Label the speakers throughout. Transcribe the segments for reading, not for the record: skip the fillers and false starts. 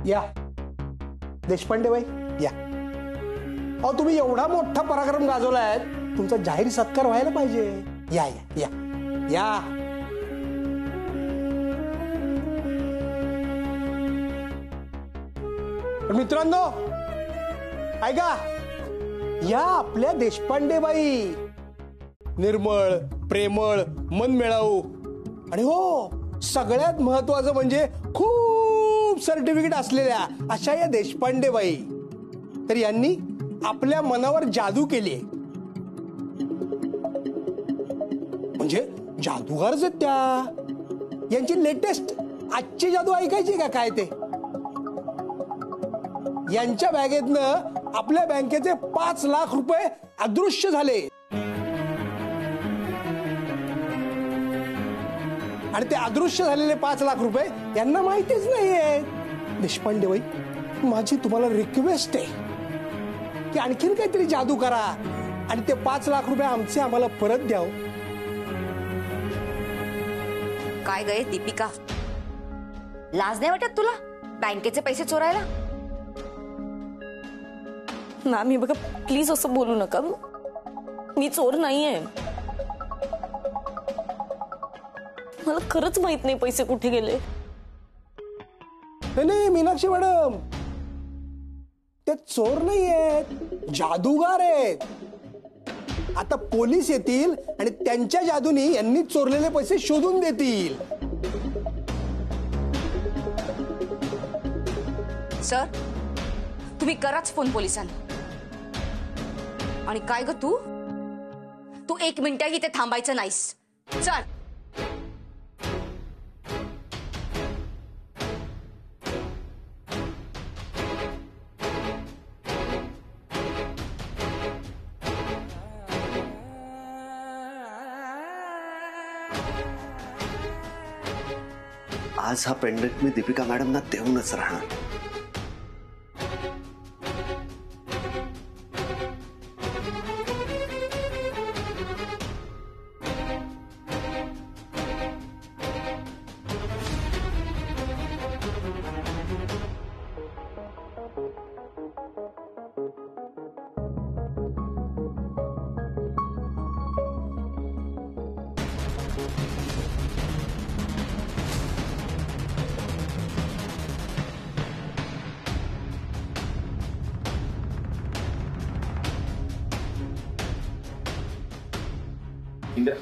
Speaker 1: या देशपांडे बाई या. अहो तुम्ही एवढा मोठा पराक्रम गाजवलाय, तुमचा जाहीर सत्कार व्हायला पाहिजे. या या या या. मित्रांनो ऐका, या आपल्या देशपांडे बाई निर्मळ, प्रेमळ, मनमिळाऊ आणि हो सगळ्यात महत्वाचं म्हणजे खूप सर्टिफिकेट असलेल्या अशा या देशपांडे बाई. तर यांनी आपल्या मनावर जादू केली. म्हणजे जादूगारच आहेत त्या. यांची लेटेस्ट आजची जादू ऐकायची का काय ते? यांच्या बॅगेतनं आपल्या बँकेचे 5 लाख रुपये अदृश्य झाले आणि ते अदृश्य झालेले 5 लाख रुपये यांना माहितीच नाहीये. देशपांडे बाई, माझी तुम्हाला रिक्वेस्ट आहे की आणखीन काहीतरी जादू करा आणि ते 5 लाख रुपये आमचे आम्हाला परत द्याव.
Speaker 2: काय गये दीपिका, लाज नाही वाटत तुला बँकेचे पैसे चोरायला?
Speaker 3: मॅम, बघा प्लीज असं बोलू नका. मी चोर नाहीये. मला खरंच माहित नाही पैसे कुठे गेले.
Speaker 1: नाही मीनाक्षी मॅडम, ते चोर नाही आहेत, जादूगार आहेत. आता पोलीस येतील आणि त्यांच्या जादूनी यांनी चोरलेले पैसे शोधून देतील.
Speaker 2: सर, तुम्ही कराच फोन पोलिसांना. आणि काय ग तू 1 मिनिट इथे थांबायचं नाहीस. चल.
Speaker 4: आज हा पेंडेंट मी दीपिका मॅडमना देऊनच राहणार.
Speaker 5: इंदिरा,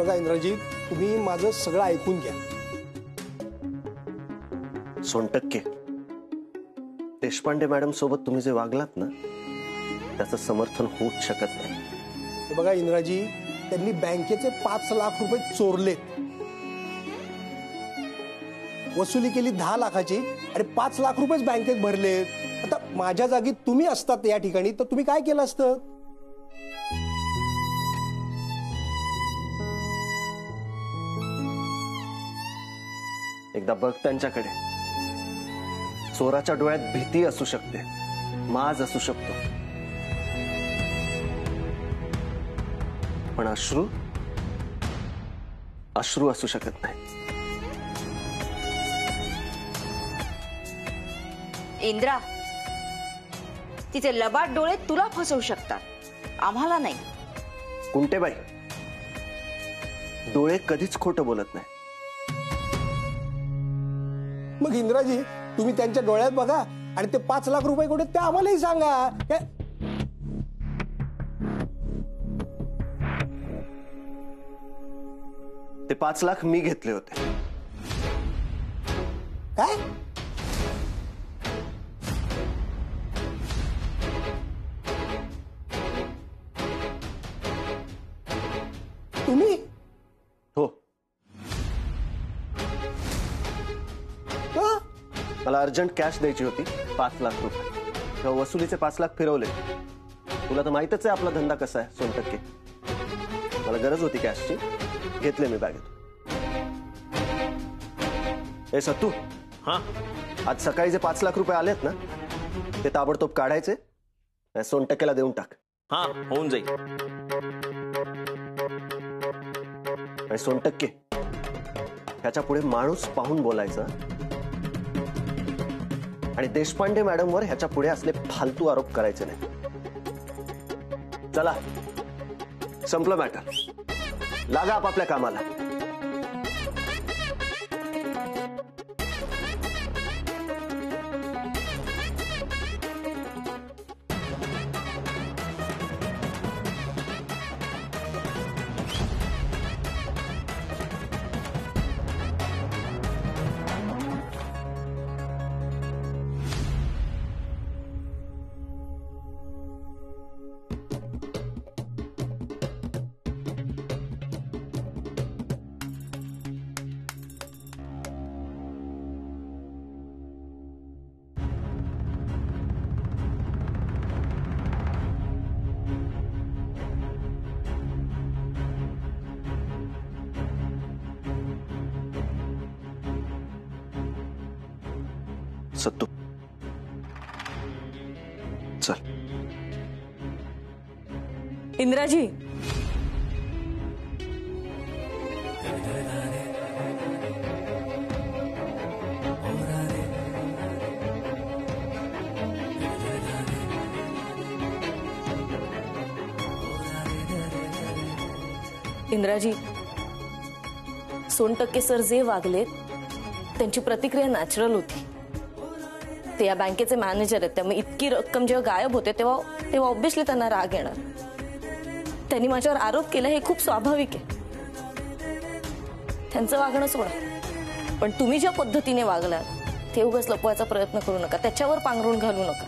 Speaker 1: बघा इंद्रजीत, तुम्ही माझं सगळं ऐकून घ्या.
Speaker 4: सोनटक्के, देशपांडे मॅडम सोबत तुम्ही जे वागलात ना, त्याचं समर्थन होऊच शकत नाही.
Speaker 1: हे बघा इंद्राजी, त्यांनी बँकेचे 5 लाख रुपये चोरलेत, वसुली केली 10 लाखाची आणि 5 लाख रुपयेच बँकेत भरलेत. आता माझ्या जागी तुम्ही असतात या ठिकाणी तर तुम्ही काय केलं असतं?
Speaker 4: एकदा बघ त्यांच्याकडे. चोराच्या डोळ्यात भीती असू शकते, माज असू शकतो, पण अश्रू अश्रू असू शकत नाही.
Speaker 2: इंद्रा, तिचे लबाड डोळे तुला फसवू शकतात, आम्हाला नाही.
Speaker 4: कुंटेबाई, डोळे कधीच खोटं बोलत नाही.
Speaker 1: मग इंद्राजी, तुम्ही त्यांच्या डोळ्यात बघा आणि ते 5 लाख रुपये कुठे ते आम्हालाही सांगा.
Speaker 4: ते 5 लाख मी घेतले होते.
Speaker 1: काय? तुम्ही?
Speaker 4: हो,
Speaker 1: का?
Speaker 4: मला अर्जंट कॅश द्यायची होती 5 लाख रुपये. तेव्हा वसुलीचे 5 लाख फिरवले. तुला तर माहितच आहे आपला धंदा कसा आहे सोनटक्के. मला गरज होती कॅशची, घेतले मी बॅगेत. ए सत्तू,
Speaker 5: हाँ
Speaker 4: आज सकाळी जे 5 लाख रुपये आलेत ना, ते ताबडतोब काढायचे, सोनटक्केला देऊन टाक.
Speaker 5: हाँ होऊन जाईल.
Speaker 4: आणि सोनटक्के, ह्याच्या पुढे माणूस पाहून बोलायचा आणि देशपांडे मॅडमवर ह्याच्या पुढे असले फालतू आरोप करायचे नाही. चला, संपलं मॅटर. लागा आपापल्या कामाला. सत्तू, चल.
Speaker 3: इंद्राजी, इंद्राजी, सोनटक्के सर जे वागलेत त्यांची प्रतिक्रिया नॅचरल होती. ते या बँकेचे मॅनेजर आहेत, त्यामुळे इतकी रक्कम जेव्हा गायब होते तेव्हा ऑब्व्हियसली त्यांना राग येणार. त्यांनी माझ्यावर आरोप केला हे खूप स्वाभाविक आहे. त्यांचं वागणं सोडा, पण तुम्ही ज्या पद्धतीने वागलात ते उगाच लपवायचा प्रयत्न करू नका, त्याच्यावर पांघरून घालू नका.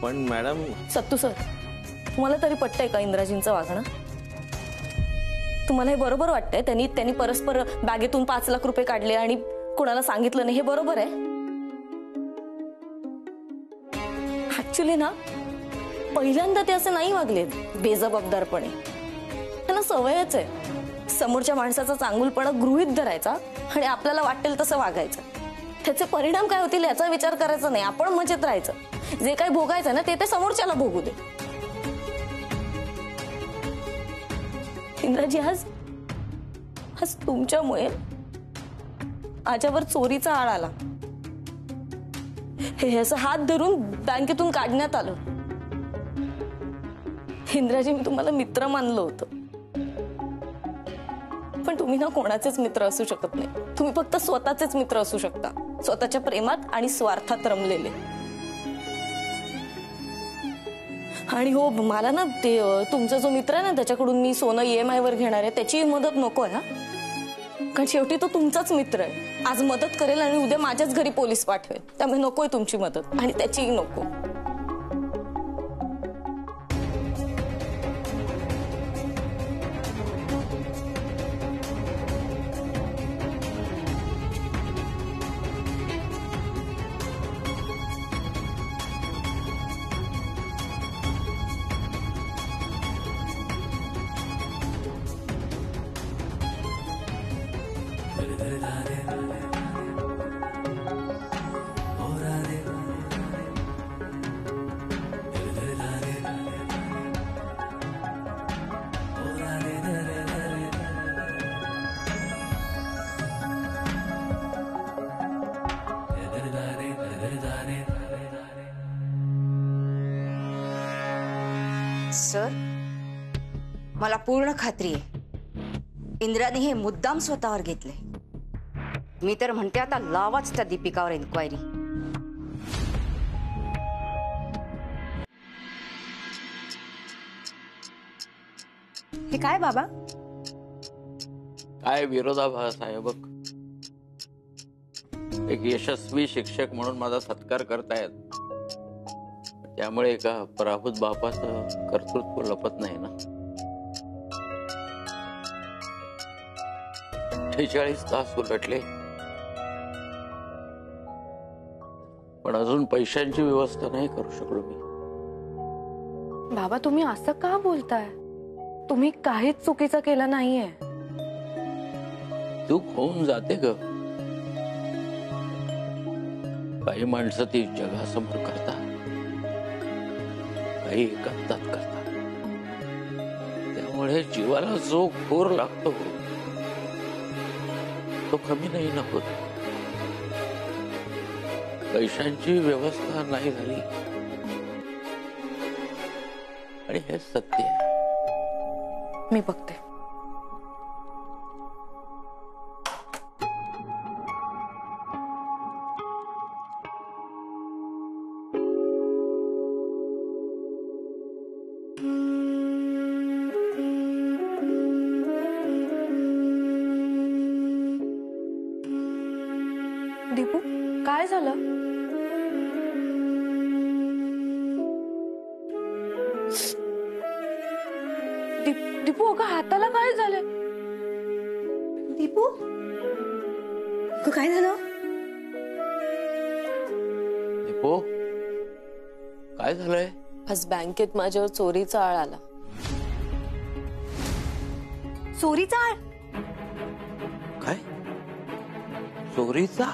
Speaker 5: पण मॅडम,
Speaker 3: सत्तू सर, तुम्हाला तरी पटतंय का इंद्राजींचं वागणं? तुम्हाला हे बरोबर वाटतंय? त्यांनी परस्पर बॅगेतून 5 लाख रुपये काढले आणि कोणाला सांगितलं नाही, हे बरोबर आहे? ऍक्च्युली ना, पहिल्यांदा ते असे नाही वागले बेजबाबदारपणे. त्यांना सवयच आहे समोरच्या माणसाचा चांगुलपणा गृहीत धरायचा आणि आपल्याला वाटेल तसं वागायचं. त्याचे परिणाम काय होतील याचा विचार करायचा नाही, आपण मजेत राहायचं. जे काही भोगायचं ना ते समोरच्याला भोगू दे. इंद्राजी, आज तुमच्यामुळे माझ्यावर चोरीचा आळ आला. हे असं हात धरून बँकेतून काढण्यात आलं. इंद्राजी, मी तुम्हाला मित्र मानलं होतं, पण तुम्ही ना कोणाचेच मित्र असू शकत नाही. तुम्ही फक्त स्वतःचेच मित्र असू शकता, स्वतःच्या प्रेमात आणि स्वार्थात रमलेले. आणि हो मला ना ते तुमचा जो मित्र आहे ना त्याच्याकडून मी सोनं EMI वर घेणार आहे त्याची मदत नको आहे हा, कारण शेवटी तो तुमचाच मित्र आहे. आज मदत करेल आणि उद्या माझ्याच घरी पोलीस पाठवेल, त्यामुळे नकोय तुमची मदत आणि त्याचीही नको.
Speaker 2: सर, मला पूर्ण खात्री आहे इंद्राने हे मुद्दाम स्वतःवर घेतले. मी तर म्हणते आता लावाच त्या दीपिकावर इन्क्वायरी.
Speaker 6: हे काय बाबा?
Speaker 7: काय विरोधाभास आहे बघ. एक यशस्वी शिक्षक म्हणून माझा सत्कार करतायत, त्यामुळे एका पराभूत बापाचं कर्तृत्व लपत नाही ना. 48 तास उलटले पण अजून पैशांची व्यवस्था नाही करू शकलो मी.
Speaker 6: बाबा तुम्ही असं का बोलताय? तुम्ही काहीच चुकीचं केलं नाहीये.
Speaker 7: चूक होऊन जाते ग. काही माणसं ती जगासमोर करतात, काही एकांतात करतात. त्यामुळे जीवाला जो घोर लागतो तो कमी नाही ना होत. पैशांची व्यवस्था नाही झाली आणि हे सत्य आहे.
Speaker 6: मी बघते. दीपू काय झालं? दीपू अगं हाताला काय झालं?
Speaker 3: दीपू काय झालं?
Speaker 7: दीपू काय झालंय?
Speaker 3: आज बँकेत माझ्यावर चोरीचा आळ आला.
Speaker 2: चोरीचा आळ?
Speaker 7: काय चोरीचा?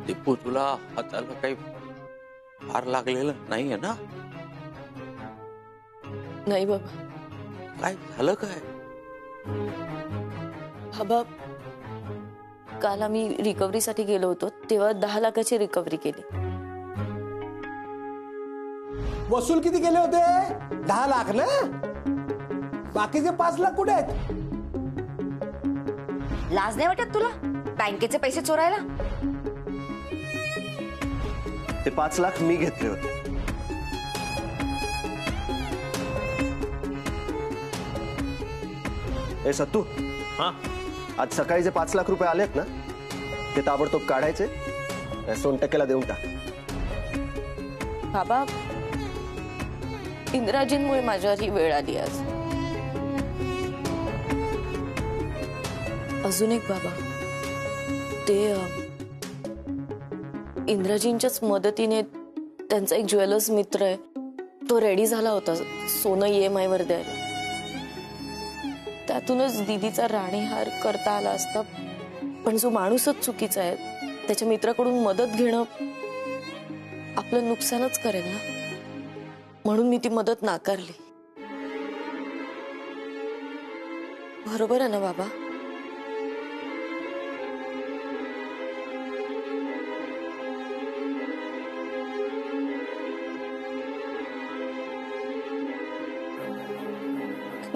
Speaker 7: दीपू तुला हाताला काही फार लागलेलं नाहीये ना?
Speaker 3: नाही बाबा.
Speaker 7: काय झालं काय?
Speaker 3: बाबा काल आम्ही रिकव्हरीसाठी गेलो होतो तेव्हा 10 लाखाची रिकव्हरी केली.
Speaker 1: वसूल किती केले होते? 10 लाख ना? बाकीचे 5 लाख कुठे आहेत?
Speaker 2: लाज नाही वाटत तुला बँकेचे पैसे चोरायला?
Speaker 4: ते 5 लाख मी घेतले होते. ए सत्तू,
Speaker 5: हा
Speaker 4: आज सकाळी जे 5 लाख रुपये आलेत ना ते ताबडतोब काढायचे, सोनटक्केला देऊन टाक.
Speaker 3: बाबा इंद्राजींमुळे माझ्यावर ही वेळ आली आज. अजून एक बाबा, ते इंद्राजींच्याच मदतीने त्यांचा एक ज्वेलर्स मित्र आहे तो रेडी झाला होता सोनं EMI वर द्यायला. त्यातूनच दीदीचा राणीहार करता आला असता, पण जो माणूसच चुकीचा आहे त्याच्या मित्राकडून मदत घेणं आपलं नुकसानच करेल ना, म्हणून मी ती मदत नाकारली. बरोबर आहे ना बाबा?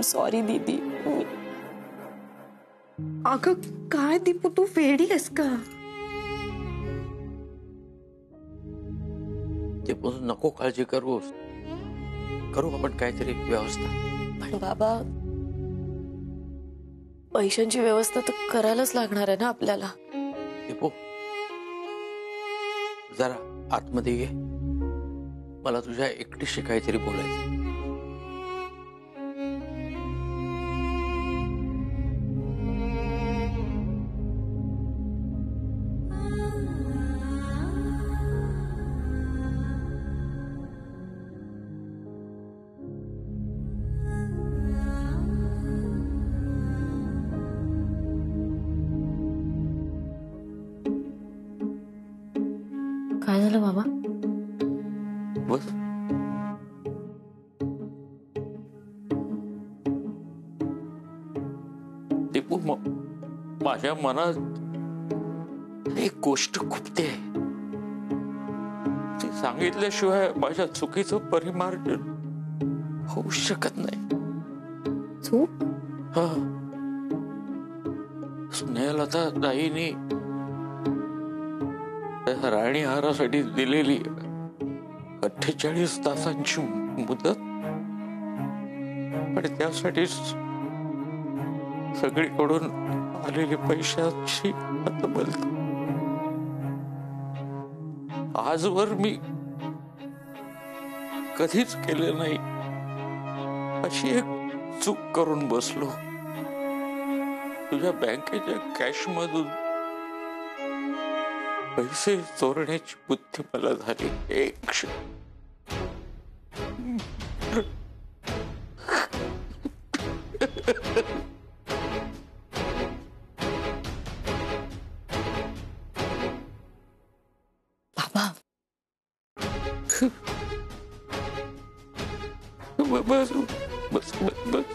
Speaker 3: सॉरी दीदी.
Speaker 6: अगं काय दीपू, तू वेडी आहेस का?
Speaker 7: ते पण नको काळजी करू आपण काहीतरी व्यवस्था.
Speaker 3: पण बाबा, पैशांची व्यवस्था तर करायलाच लागणार आहे ना आपल्याला.
Speaker 7: दीपू, जरा आतमध्ये ये. मला तुझ्या एकटीशी काहीतरी बोलायचं.
Speaker 3: काय झालं बाबा?
Speaker 7: बस. दीपू, माझ्या मनात एक गोष्ट खुपते. ती सांगितल्याशिवाय माझ्या चुकीचं परिमार्जन होऊ शकत नाही.
Speaker 3: चूक?
Speaker 7: हा, स्नेहलता ताईंनी राणी हारासाठी दिलेली 48 तासांची मुदत, आणि त्यासाठी सगळीकडून आलेली पैशाची हतबल आजवर मी कधीच केले नाही. अशी एक चूक करून बसलो. तुझ्या बँकेच्या कॅश मधून पैसे चोरण्याची बुद्धी मला झाली. एक
Speaker 3: बाबा,
Speaker 7: बस बस बस बस.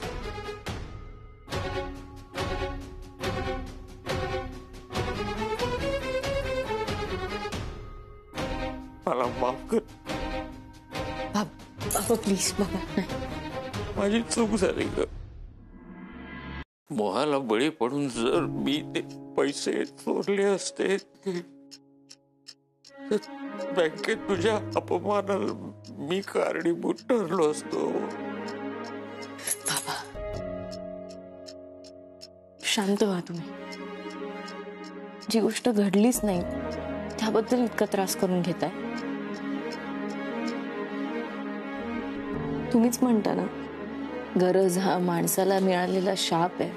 Speaker 7: मला माफ कर.
Speaker 3: बाबा प्लीज बाबा, नाही.
Speaker 7: माझी चूक झाली ग. मोहाला बळी पडून जर मी ते पैसे चोरले असते तर बँकेत तुझ्या अपमानाला मी कारणीभूत ठरलो असतो.
Speaker 3: बाबा शांत व्हा तुम्ही. जी गोष्ट घडलीच नाही त्याबद्दल इतका त्रास करून घेताय. तुम्हीच म्हणता ना, गरज हा माणसाला मिळालेला शाप आहे.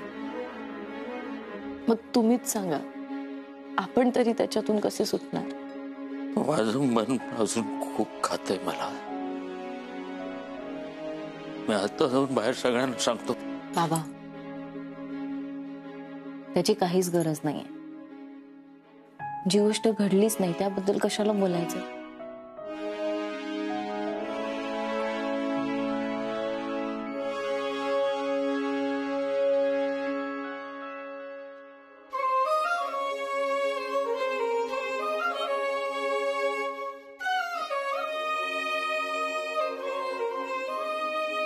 Speaker 3: मग तुम्हीच सांगा, आपण तरी त्याच्यातून कसे सुटणार?
Speaker 7: माझं मन अजून खूप खातंय मला. मी आता जाऊन बाहेर सगळ्यांना सांगतो.
Speaker 3: बाबा, त्याची काहीच गरज नाहीये. जी गोष्ट घडलीच नाही त्याबद्दल कशाला बोलायचं?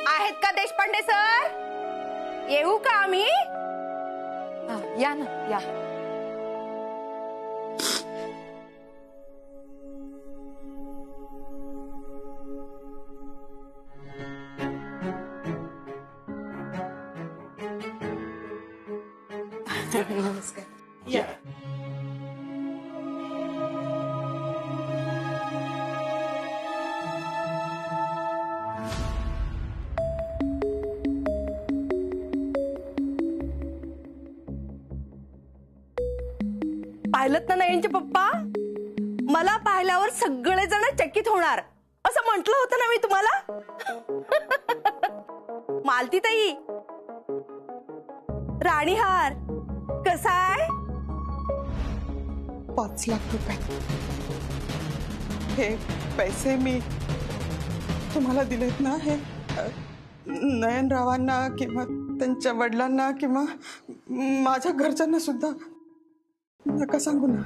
Speaker 2: आहेत का देशपांडे सर? येऊ का आम्ही?
Speaker 6: या ना, या.
Speaker 3: नमस्कार.
Speaker 6: या.
Speaker 8: पाहिलत ना नयनचे पप्पा? मला पाहिल्यावर सगळेजण चकित होणार असं म्हटलं होतं ना मी तुम्हाला. मालतीताई, राणीहार कसा आहे?
Speaker 9: 5 लाख रुपये. हे पैसे मी तुम्हाला दिलेत ना, हे नयनरावांना किंवा त्यांच्या वडिलांना किंवा माझ्या घरच्यांना सुद्धा नका सांगू ना.